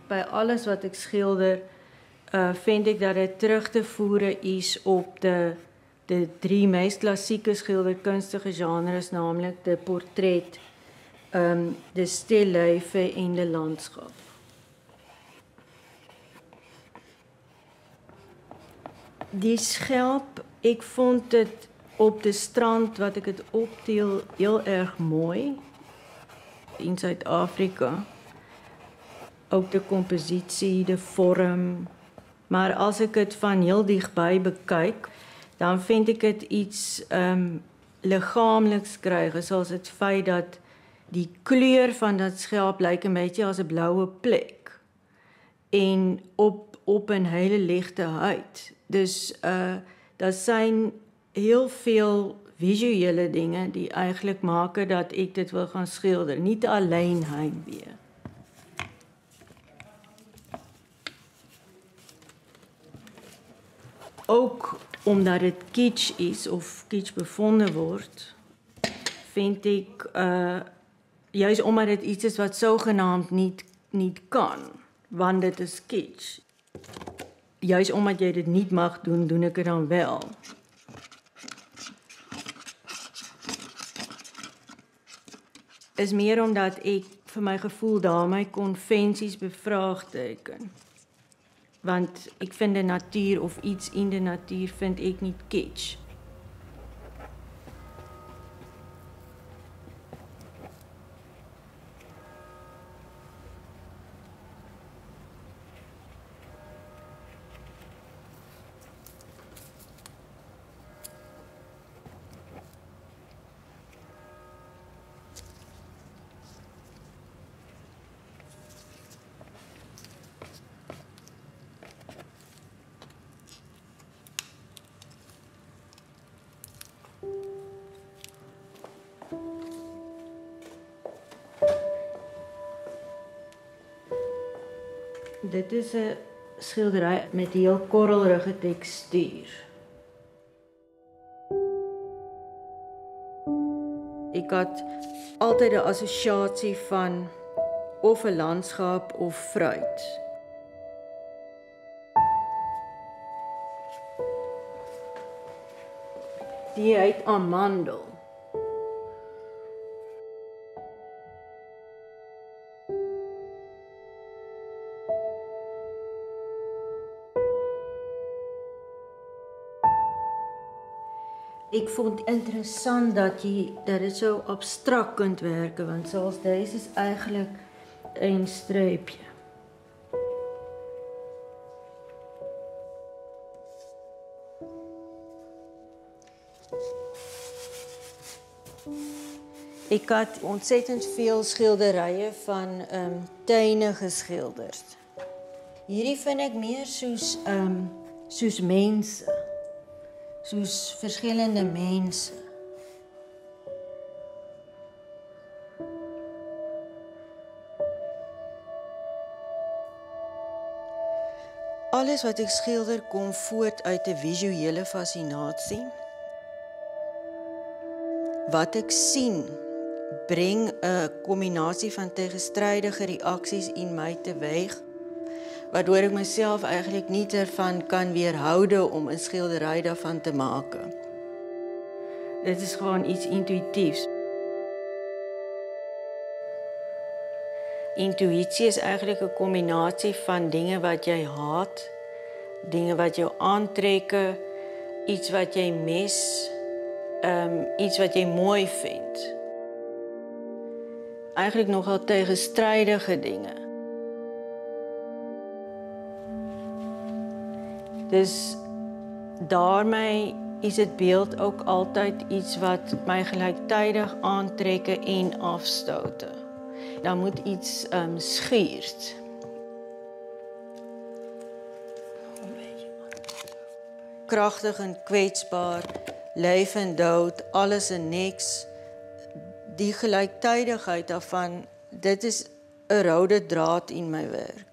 Bij alles wat ik schilder, vind ik dat het terug te voeren is op de drie meest klassieke schilderkunstige genres, namelijk de portret, de stilleven en de landschap. Die schelp, ik vond het op de strand, wat ik het optil, heel erg mooi. In Zuid-Afrika. Ook de compositie, de vorm. Maar als ik het van heel dichtbij bekijk, dan vind ik het iets lichamelijks krijgen. Zoals het feit dat die kleur van dat schelp lijkt een beetje als een blauwe plek. En op een hele lichte huid. Dus dat zijn heel veel visuele dingen die eigenlijk maken dat ik dit wil gaan schilderen. Niet alleen heimwee. Ook omdat het kitsch is of kitsch bevonden wordt, vind ik, juist omdat het iets is wat zogenaamd niet kan, want dit is kitsch. Juist omdat jij dit niet mag doen, doe ik het dan wel. Is meer omdat ik voor mijn gevoel daarmee conventies bevraagteken. Want ik vind de natuur of iets in de natuur vind ik niet kitsch. Dit is 'n schilderij met heel korrelrige tekstuur. Ik had altijd 'n assosiatie van of 'n landschap of fruit. Die heet amandel. Ik vond het interessant dat het zo abstract kunt werken, want zoals deze is eigenlijk een streepje. Ik had ontzettend veel schilderijen van tuine geschilderd. Hierdie vind ik meer soos mense. Soos verschillende mense. Alles wat ek skilder kom voort uit 'n visuele fascinasie. Wat ek sien bring 'n kombinasie van tegenstrydige reaksies in my teweeg, waardoor ek myself eintlik nie ervan kan weerhoude om 'n skildery daarvan te maak. Dit is gewoon iets intuïtiefs. Intuïtie is eintlik 'n kombinasie van dinge wat jy haat, dinge wat jou aantrek, iets wat jy mis, iets wat jy mooi vind. Eigenlijk nogal tegenstrijdige dingen. Dus daarmee is het beeld ook altijd iets wat mij gelijktijdig aantrekken en afstoten. Dan moet iets schiert. Krachtig en kwetsbaar, leef en dood, alles en niks. Die gelijktijdigheid daarvan, dit is 'n rode draad in my werk.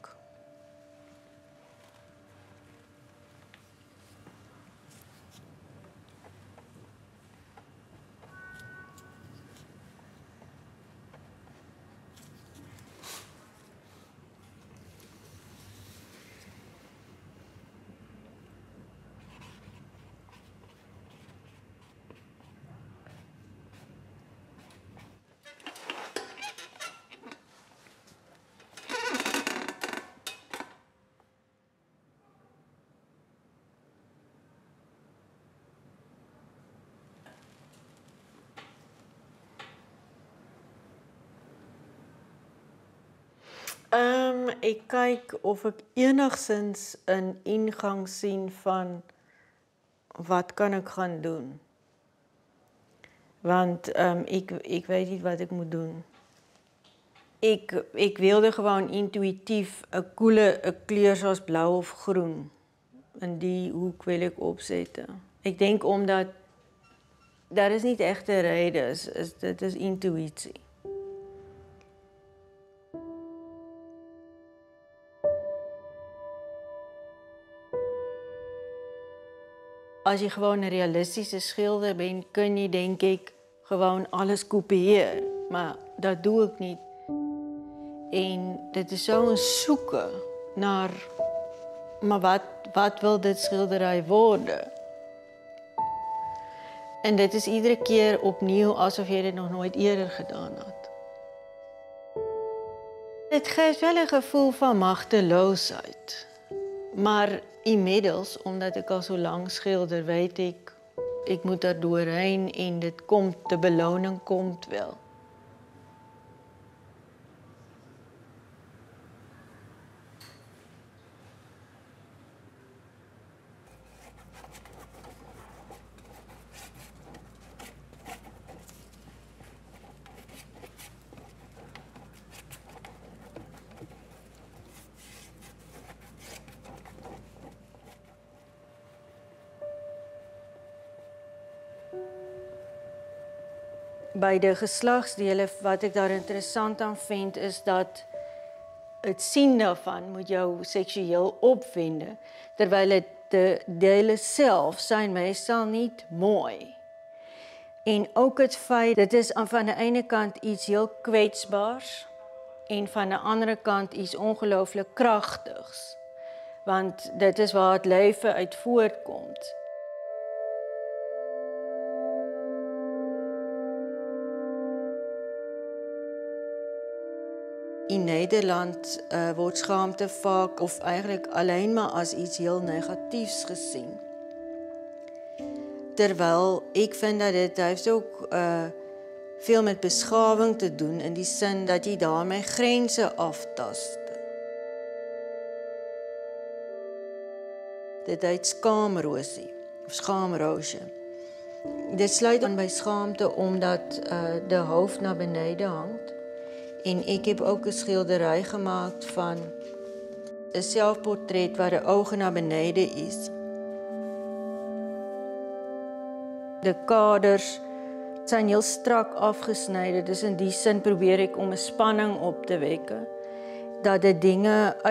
Ek kyk of ek enigsins 'n ingang sien van wat kan ek gaan doen. Want ek weet niet wat ik moet doen. Ik wilde gewoon intuïtief een kleur zoals blauw of groen. En die hoek wil ik opzetten. Ik denk omdat, dat is niet echt de reden, het is intuïtie. Als je gewoon een realistische schilder bent, kun je denk ik gewoon alles kopiëren. Maar dat doe ik niet. En dit is zo'n zoeken naar, maar wat wil dit schilderij worden? En dit is iedere keer opnieuw alsof je dit nog nooit eerder gedaan had. Het geeft wel een gevoel van machteloosheid. Maar inmiddels, omdat ik al zo lang schilder, weet ik moet daar doorheen en de beloning komt wel. Bij de geslachtsdelen, wat ik daar interessant aan vind, is dat het zien daarvan moet jou seksueel opvinden, terwijl de delen zelf zijn meestal niet mooi. En ook het feit, dit is van de ene kant iets heel kwetsbaars en van de andere kant iets ongelooflijk krachtigs. Want dit is waar het leven uit voortkomt. In Nederland wordt schaamte vaak of eigenlijk alleen maar als iets heel negatiefs gezien. Terwijl ik vind dat het heeft ook veel met beschaving te doen, in die zin dat je daarmee grenzen aftast. Dit heet skaamrosie of skaamroosje. Dit sluit aan bij schaamte omdat de hoofd naar beneden hangt. En ik heb ook een schilderij gemaakt van een zelfportret waar de ogen naar beneden is. De kaders zijn heel strak afgesneden, dus in die zin probeer ik om een spanning op te wekken. Dat de dingen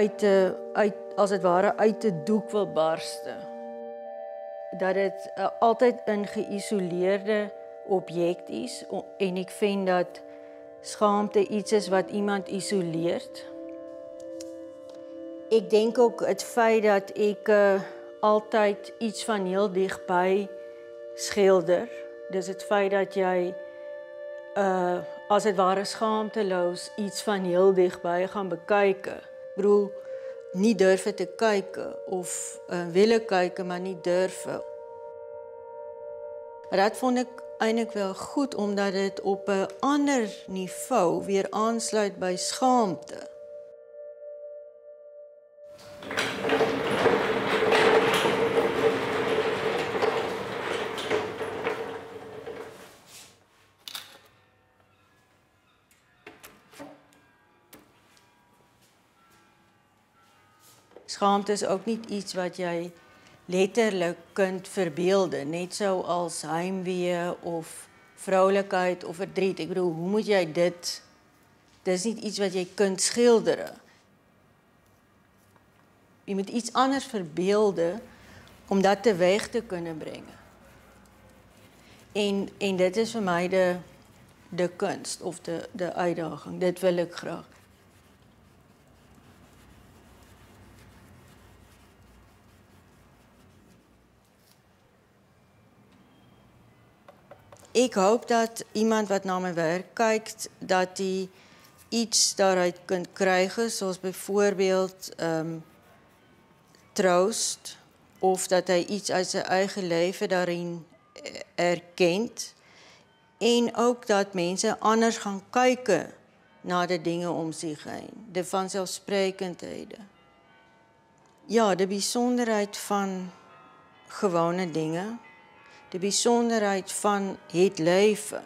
als het ware uit de doek wil barsten. Dat het altijd een geïsoleerde object is en ik vind dat skaamte iets is wat iemand isoleert. Ek dink ook het feit dat ek altyd iets van heel dichtbij schilder. Dus het feit dat jy as het ware skaamteloos iets van heel dichtbij gaan bekyke. Ek bedoel, nie durf te kyke of willen kyke, maar nie durf. Dat vond ek eintlik wel goed, omdat dit op 'n ander niveau weer aansluit by skaamte. Skaamte is ook niet iets wat jy letterlik kunt verbeelden, net zoals heimwee of vrouwelijkheid of verdriet. Ik bedoel, hoe moet jy dit? Dit is niet iets wat jy kunt schilderen. Je moet iets anders verbeelden om dat teweeg te kunnen brengen. En dit is voor mij de kunst of de uitdaging. Dit wil ik graag. Ik hoop dat iemand wat naar mijn werk kijkt, dat hij iets daaruit kunt krijgen, zoals bijvoorbeeld troost, of dat hij iets uit zijn eigen leven daarin erkent. En ook dat mensen anders gaan kijken naar de dingen om zich heen, de vanzelfsprekendheden. Ja, de bijzonderheid van gewone dingen. De bijzonderheid van het leven.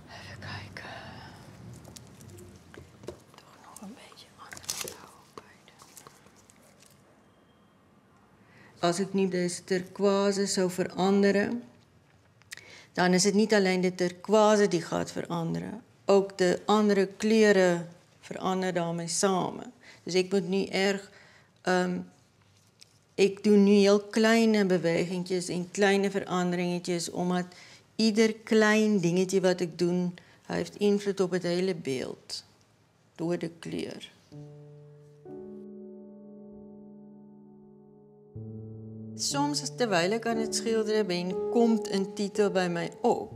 Even kijken. Toch nog een beetje andere blauwheid. Als ik nu deze turquoise zou veranderen, dan is het niet alleen de turquoise die gaat veranderen. Ook de andere kleuren veranderen daarmee samen. Dus ik moet nu ik doe nu heel kleine bewegingjes en kleine veranderingetjes, omdat ieder klein dingetje wat ik doe, heeft invloed op het hele beeld. Door de kleur. Soms, terwijl ik aan het schilderen ben, komt een titel bij mij op.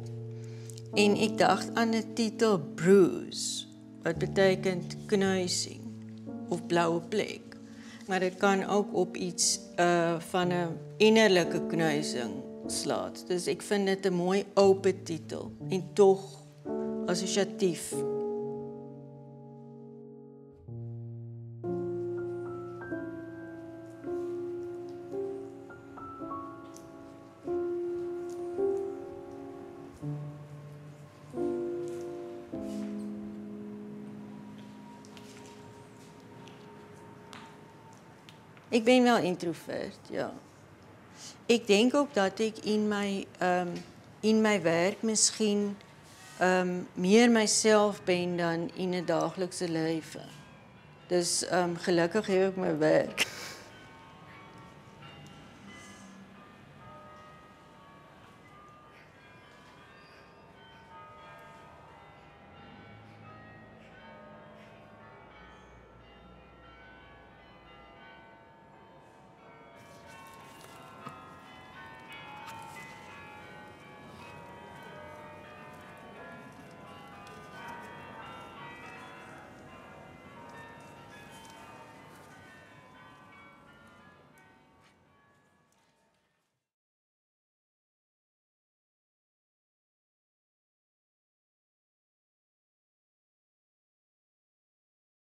En ik dacht aan de titel Bruise, wat betekent knuising of blauwe plek. Maar het kan ook op iets van een innerlijke knuising slaat. Dus ik vind het een mooi open titel en toch associatief. Ik ben wel introvert, ja. Ik denk ook dat ik in mijn werk misschien meer mijzelf ben dan in het dagelijkse leven. Dus gelukkig heb ik mijn werk.